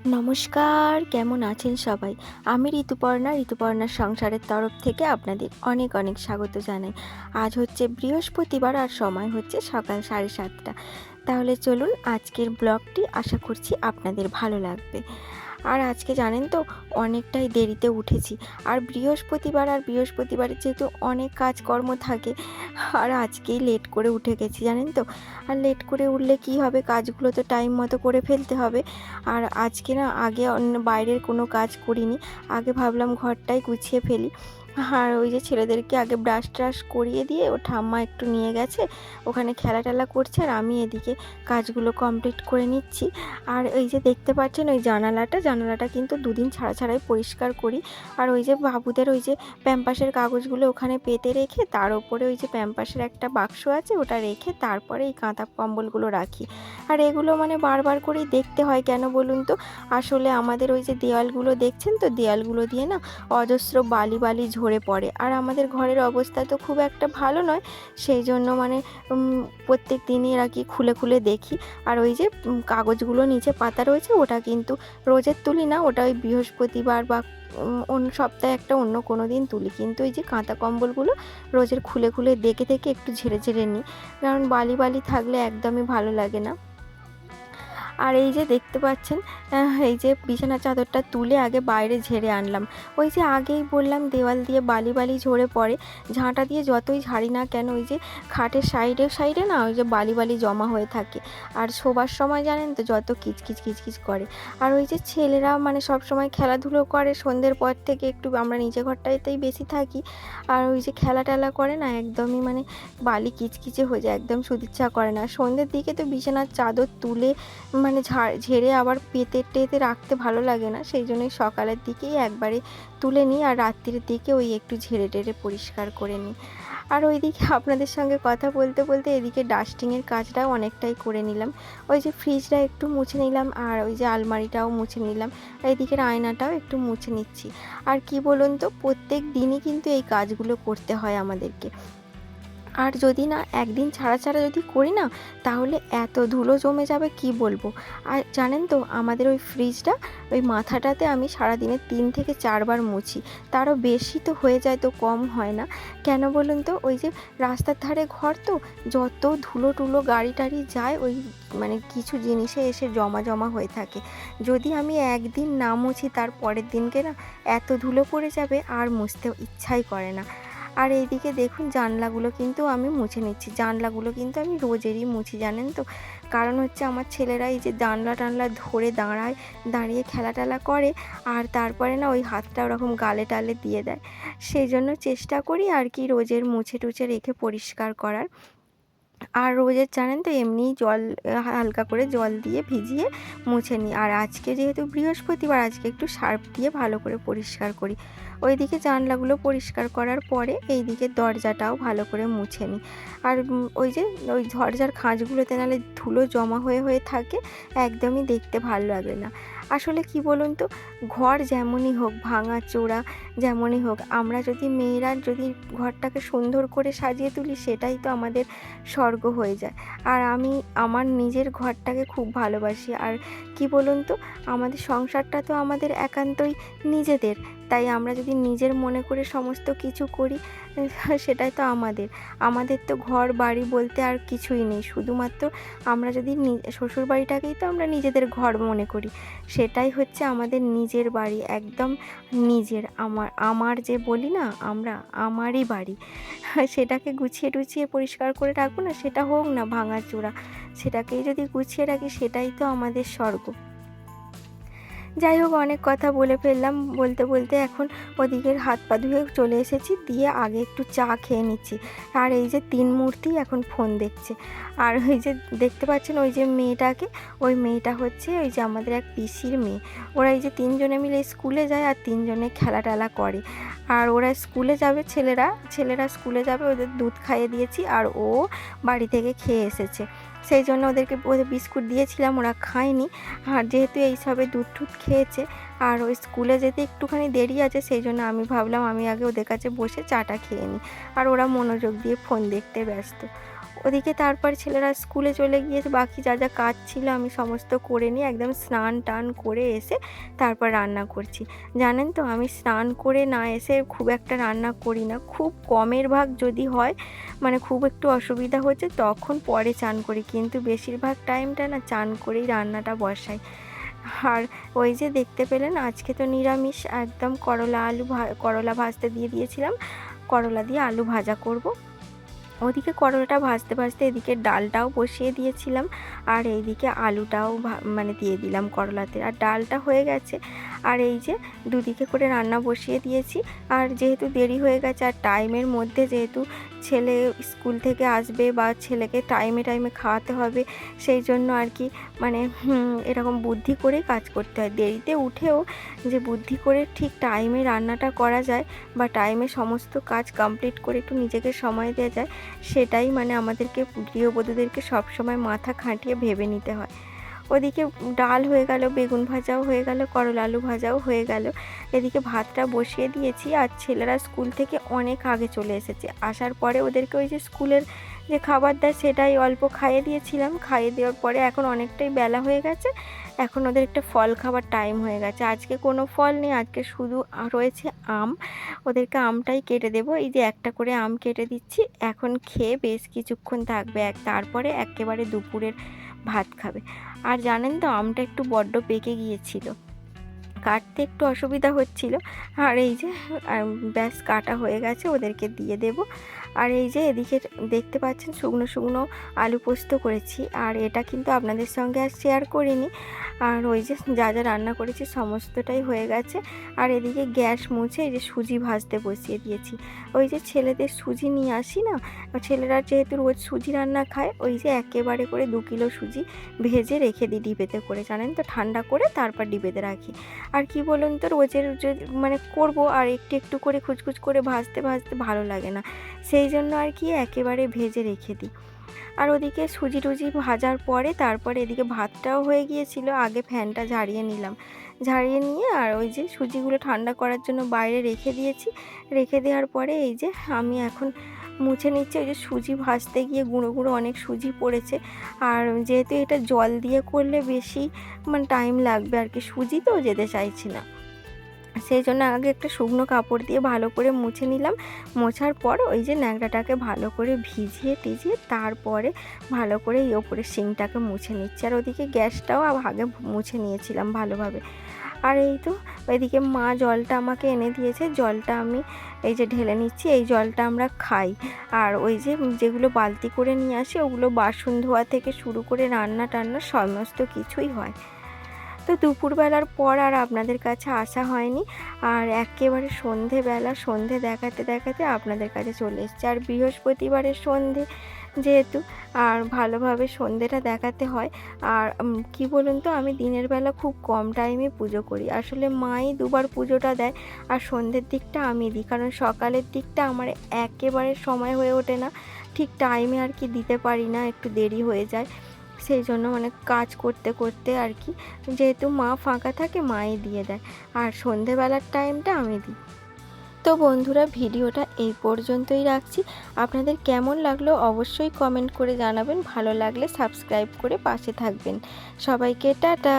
নমস্কার, কেমন আছেন সবাই? আমি ঋতুপর্ণার সংসারের তরফ থেকে আপনাদের অনেক অনেক স্বাগত জানাই। আজ হচ্ছে বৃহস্পতিবার আর সময় হচ্ছে সকাল 7:30। তাহলে চলুন আজকের ব্লগটি আশা করছি আপনাদের ভালো লাগবে। আর আজকে জানেন তো অনেকটাই দেরিতে উঠেছি। আর বৃহস্পতিবারে যেহেতু অনেক কাজকর্ম থাকে, আর আজকেই লেট করে উঠে গেছি জানেন তো। আর লেট করে উঠলে কি হবে, কাজগুলো তো টাইম মতো করে ফেলতে হবে। আর আজকে না আগে অন্য বাইরের কোনো কাজ করিনি, আগে ভাবলাম ঘরটাই গুছিয়ে ফেলি। আর ওই যে ছেলেদেরকে আগে ব্রাশ ট্রাশ করিয়ে দিয়ে ও ঠাম্মা একটু নিয়ে গেছে, ওখানে খেলা টেলা করছে, আর আমি এদিকে কাজগুলো কমপ্লিট করে নিচ্ছি। আর এই যে দেখতে পাচ্ছেন ওই জানালাটা কিন্তু দুদিন ছাড়া ছাড়াই পরিষ্কার করি। আর ওই যে বাবুদের ওই যে প্যাম্পাসের কাগজগুলো ওখানে পেতে রেখে তার উপরে ওই যে প্যাম্পাসের একটা বাক্স আছে ওটা রেখে তারপরে এই কাঁথা কম্বলগুলো রাখি। আর এগুলো মানে বারবার করেই দেখতে হয়, কেন বলুন তো? আসলে আমাদের ওই যে দেওয়ালগুলো দেখছেন তো, দেওয়ালগুলো দিয়ে না অজস্র বালি ঝরে পড়ে, আর আমাদের ঘরের অবস্থা তো খুব একটা ভালো নয়। সেই জন্য মানে প্রত্যেক দিনই আর কি খুলে খুলে দেখি। আর ওই যে কাগজগুলো নিচে পাতা রয়েছে ওটা কিন্তু রোজের তুলি না, ওটা ওই বৃহস্পতিবার বা অন্য সপ্তাহে একটা অন্য কোনো দিন তুলি। কিন্তু এই যে কাঁথা কম্বলগুলো রোজের খুলে খুলে দেখে দেখে একটু ঝেড়ে ঝেড়ে নিই, কারণ বালি থাকলে একদমই ভালো লাগে না। আর এই যে দেখতে পাচ্ছেন এই যে বিছানার চাদরটা তুলে আগে বাইরে ঝেড়ে আনলাম। ওই যে আগেই বললাম দেওয়াল দিয়ে বালি ঝরে পড়ে, ঝাঁটা দিয়ে যতই ঝাড়ি না কেন ওই যে খাটের সাইডে না ওই যে বালি জমা হয়ে থাকে। আর শোবার সময় জানেন তো যত কিচকিচ করে। আর ওই যে ছেলেরা মানে সব সময় খেলাধুলো করে সন্ধ্যের পর থেকে, একটু আমরা নিচে ঘরটাতেই বেশি থাকি। আর ওই যে খেলা টেলা করে না একদমই মানে বালি কিচকিচে হয়ে যায়, একদম শুতে ইচ্ছা করে না। সন্ধ্যের দিকে তো বিছানার চাদর তুলে মানে ঝেড়ে আবার পেতে টেতে রাখতে ভালো লাগে না, সেই জন্যই সকালের দিকেই একবারে তুলে নিই, আর রাত্রির দিকে ওই একটু ঝেড়ে টেড়ে পরিষ্কার করে নিই। আর ওইদিকে আপনাদের সঙ্গে কথা বলতে বলতে এদিকে ডাস্টিংয়ের কাজটাও অনেকটাই করে নিলাম। ওই যে ফ্রিজটা একটু মুছে নিলাম, আর ওই যে আলমারিটাও মুছে নিলাম, আর এদিকের আয়নাটাও একটু মুছে নিচ্ছি। আর কি বলুন তো, প্রত্যেক দিনই কিন্তু এই কাজগুলো করতে হয় আমাদেরকে। আর যদি না একদিন ছাড়া যদি করি না, তাহলে এত ধুলো জমে যাবে কি বলবো। আর জানেন তো আমাদের ওই ফ্রিজটা, ওই মাথাটাতে আমি সারাদিনে 3 থেকে 4 বার মুছি, তারও বেশি তো হয়ে যায়, তো কম হয় না। কেন বলুন তো, ওই যে রাস্তার ধারে ঘর তো, যত ধুলো টুলো গাড়ি টাড়ি যায় ওই মানে কিছু জিনিসে এসে জমা হয়ে থাকে। যদি আমি একদিন না মুছি তার পরের দিনকে না এত ধুলো পড়ে যাবে আর মুছতে ইচ্ছাই করে না। আর এইদিকে দেখুন জানলাগুলো কিন্তু আমি মুছে নিচ্ছি, জানলাগুলো কিন্তু আমি রোজেরই মুছি জানেন তো। কারণ হচ্ছে আমার ছেলেরা এই যে জানলা টানলা ধরে দাঁড়িয়ে খেলা টেলা করে, আর তারপরে না ওই হাতটা ওরকম গালে টালে দিয়ে দেয়। সেই জন্য চেষ্টা করি আর কি রোজের মুছে টুছে রেখে পরিষ্কার করার। আর রোজের জানেন তো এমনিই জল হালকা করে জল দিয়ে ভিজিয়ে মুছে নিই। আর আজকে যেহেতু বৃহস্পতিবার, আজকে একটু সার্ফ দিয়ে ভালো করে পরিষ্কার করি। ওইদিকে জানলাগুলো পরিষ্কার করার পরে এইদিকে দরজাটাও ভালো করে মুছে নিই। আর ওই যে ওই দরজার খাঁজগুলোতে নাহলে ধুলো জমা হয়ে থাকে, একদমই দেখতে ভালো লাগে না। আসলে কি বলুন তো, ঘর যেমনই হোক, ভাঙা চোরা যেমনই হোক, আমরা যদি মেয়েরা যদি ঘরটাকে সুন্দর করে সাজিয়ে তুলি সেটাই তো আমাদের স্বর্গ হয়ে যায়। আর আমি আমার নিজের ঘরটাকে খুব ভালোবাসি। আর কি বলুন তো, আমাদের সংসারটা তো আমাদের একান্তই নিজেদের, তাই আমরা যদি নিজের মনে করে সমস্ত কিছু করি সেটাই তো আমাদের তো ঘর বাড়ি বলতে আর কিছুই নেই। শুধুমাত্র আমরা যদি শ্বশুর বাড়িটাকেই তো আমরা নিজেদের ঘর মনে করি, সেটাই হচ্ছে আমাদের নিজের বাড়ি, একদম নিজের। আমার যে বলি না আমরা, আমারই বাড়ি। সেটাকে গুছিয়ে টুছিয়ে পরিষ্কার করে রাখবো না, সেটা হোক না ভাঙাচোরা, সেটাকেই যদি গুছিয়ে রাখি সেটাই তো আমাদের স্বর্গ। যাই হোক, অনেক কথা বলে ফেললাম, বলতে বলতে এখন ওদিকের হাত পা ধুয়ে চলে এসেছি, দিয়ে আগে একটু চা খেয়ে নিচ্ছি। আর এই যে 3 মূর্তি এখন ফোন দেখছে। আর ওই যে দেখতে পাচ্ছেন ওই যে মেয়েটাকে, ওই মেয়েটা হচ্ছে ওই যে আমাদের এক পিসির মেয়ে। ওরা এই যে 3 জনে মিলে স্কুলে যায় আর 3 জনে খেলা টেলা করে। আর ওরা স্কুলে যাবে, ছেলেরা স্কুলে যাবে, ওদের দুধ খাইয়ে দিয়েছি, আর ও বাড়ি থেকে খেয়ে এসেছে। সেই জন্য ওদের বিস্কুট দিয়েছিলাম, ওরা খায়নি। আর যেহেতু এই সবে দুধ টুধ খেয়েছে আর ওই স্কুলে যেতে একটুখানি দেরি আছে, সেই জন্য আমি ভাবলাম আমি আগে ওদের কাছে বসে চাটা খেয়ে নিই। আর ওরা মনোযোগ দিয়ে ফোন দেখতে ব্যস্ত। ওদিকে তারপর ছেলেরা স্কুলে চলে গিয়েছে, বাকি যা যা কাজ ছিল আমি সমস্ত করে নিয়ে একদম স্নান টান করে এসে তারপর রান্না করছি। জানেন তো আমি স্নান করে না এসে খুব একটা রান্না করি না, খুব কমের ভাগ যদি হয় মানে খুব একটু অসুবিধা হচ্ছে তখন পরে চান করি, কিন্তু বেশিরভাগ টাইমটা না চান করেই রান্নাটা বসাই। আর ওই যে দেখতে পেলেন আজকে তো নিরামিষ, একদম করলা ভাজতে দিয়ে দিয়েছিলাম, করলা দিয়ে আলু ভাজা করব। ওদিকে করলাটা ভাজতে ভাজতে এদিকে ডালটাও বসিয়ে দিয়েছিলাম, আর এইদিকে আলুটাও মানে দিয়ে দিলাম করলাতে, আর ডালটা হয়ে গেছে। আর এই যে দুদিকে করে রান্না বসিয়ে দিয়েছি। আর যেহেতু দেরি হয়ে গেছে আর টাইমের মধ্যে যেহেতু ছেলে স্কুল থেকে আসবে বা ছেলেকে টাইমে টাইমে খাওয়াতে হবে, সেই জন্য আর কি মানে এরকম বুদ্ধি করেই কাজ করতে হয়। দেরিতে উঠেও যে বুদ্ধি করে ঠিক টাইমে রান্নাটা করা যায় বা টাইমে সমস্ত কাজ কমপ্লিট করে একটু নিজেকে সময় দেওয়া যায়, সেটাই মানে আমাদেরকে গৃহবধূদেরকে সবসময় মাথা খাটিয়ে ভেবে নিতে হয়। ওদিকে ডাল হয়ে গেল, বেগুন ভাজাও হয়ে গেল, করলা আলু ভাজাও হয়ে গেল, এদিকে ভাতটা বসিয়ে দিয়েছি। আর ছেলেরা স্কুল থেকে অনেক আগে চলে এসেছে, আসার পরে ওদেরকে ওই যে স্কুলের যে খাবার দেয় সেটাই অল্প খাইয়ে দিয়েছিলাম। খাইয়ে দেওয়ার পরে এখন অনেকটাই বেলা হয়ে গেছে, এখন ওদের একটা ফল খাবার টাইম হয়ে গেছে। আজকে কোনো ফল নেই, আজকে শুধু রয়েছে আম, ওদেরকে আমটাই কেটে দেবো। এই যে একটা করে আম কেটে দিচ্ছি, এখন খেয়ে বেশ কিছুক্ষণ থাকবে, তারপরে একেবারে দুপুরের ভাত খাবে। আর জানেন তো আমটা একটু বড্ড পেকে গিয়েছিল, কাটতে একটু অসুবিধা হচ্ছিল। আর এই যে ব্যাস কাটা হয়ে গেছে, ওদেরকে দিয়ে দেব। আর এই যে এদিকে দেখতে পাচ্ছেন শুকনো শুকনো আলু পোস্ত করেছি, আর এটা কিন্তু আপনাদের সঙ্গে আর শেয়ার করিনি। আর ওই যে যা যা রান্না করেছি সমস্তটাই হয়ে গেছে। আর এদিকে গ্যাস মুছে এই যে সুজি ভাজতে বসিয়ে দিয়েছি। ওই যে ছেলেদের সুজি নিয়ে আসি না, ছেলেরা যেহেতু রোজ সুজি রান্না খায়, ওই যে একেবারে করে 2 কিলো সুজি ভেজে রেখে দিই ডিবেতে করে, জানেন তো, ঠান্ডা করে তারপর ডিবেতে রাখি। আর কি বলুন তো, রোজের মানে করব আর একটু একটু করে খুচখুচ করে ভাজতে ভাজতে ভালো লাগে না, সেই জন্য আর কি একেবারে ভেজে রেখে দিই। আর ওদিকে সুজি টুজি ভাজার পরে তারপরে এদিকে ভাতটাও হয়ে গিয়েছিল, আগে ফ্যানটা ঝাড়িয়ে নিলাম, ঝাড়িয়ে নিয়ে আর ওই যে সুজিগুলো ঠান্ডা করার জন্য বাইরে রেখে দিয়েছি। রেখে দেওয়ার পরে এই যে আমি এখন মুছে নিচ্ছি। ওই যে সুজি ভাজতে গিয়ে গুঁড়ো গুঁড়ো অনেক সুজি পড়েছে, আর যেহেতু এটা জল দিয়ে করলে বেশি মানে টাইম লাগবে আর কি, সুজি তো যেতে চাইছি না, সেই জন্য আগে একটা শুকনো কাপড় দিয়ে ভালো করে মুছে নিলাম। মোছার পর ওই যে ন্যাকড়াটাকে ভালো করে ভিজিয়ে টিজিয়ে তারপরে ভালো করে এই ওপরের সিংটাকে মুছে নিচ্ছি। আর ওদিকে গ্যাসটাও আগে মুছে নিয়েছিলাম ভালোভাবে। আর এই তো এদিকে মা জলটা আমাকে এনে দিয়েছে, জলটা আমি এই যে ঢেলে নিচ্ছি, এই জলটা আমরা খাই। আর ওই যে যেগুলো বালতি করে নিয়ে আসি ওগুলো বাসন ধোয়া থেকে শুরু করে রান্না টান্না সমস্ত কিছুই হয়। তো দুপুরবেলার পর আর আপনাদের কাছে আসা হয়নি, আর একেবারে সন্ধেবেলা সন্ধে দেখাতে দেখাতে আপনাদের কাছে চলে এসেছি। আর বৃহস্পতিবারের সন্ধে যেহেতু আর ভালোভাবে সন্ধেটা দেখাতে হয়। আর কি বলুন তো, আমি দিনের বেলা খুব কম টাইমে পুজো করি, আসলে মাই দুবার পুজোটা দেয় আর সন্ধ্যের দিকটা আমি দিই, কারণ সকালের দিকটা আমার একেবারে সময় হয়ে ওঠে না, ঠিক টাইমে আর কি দিতে পারি না, একটু দেরি হয়ে যায়, সেই জন্য মানে কাজ করতে করতে আর কি, যেহেতু মা ফাঁকা থাকে মাই দিয়ে দেয়, আর সন্ধেবেলার টাইমটা আমি দিই। তো বন্ধুরা, ভিডিওটা এই পর্যন্তই রাখছি। আপনাদের কেমন লাগলো অবশ্যই কমেন্ট করে জানাবেন, ভালো লাগলে সাবস্ক্রাইব করে পাশে থাকবেন। সবাইকে টাটা।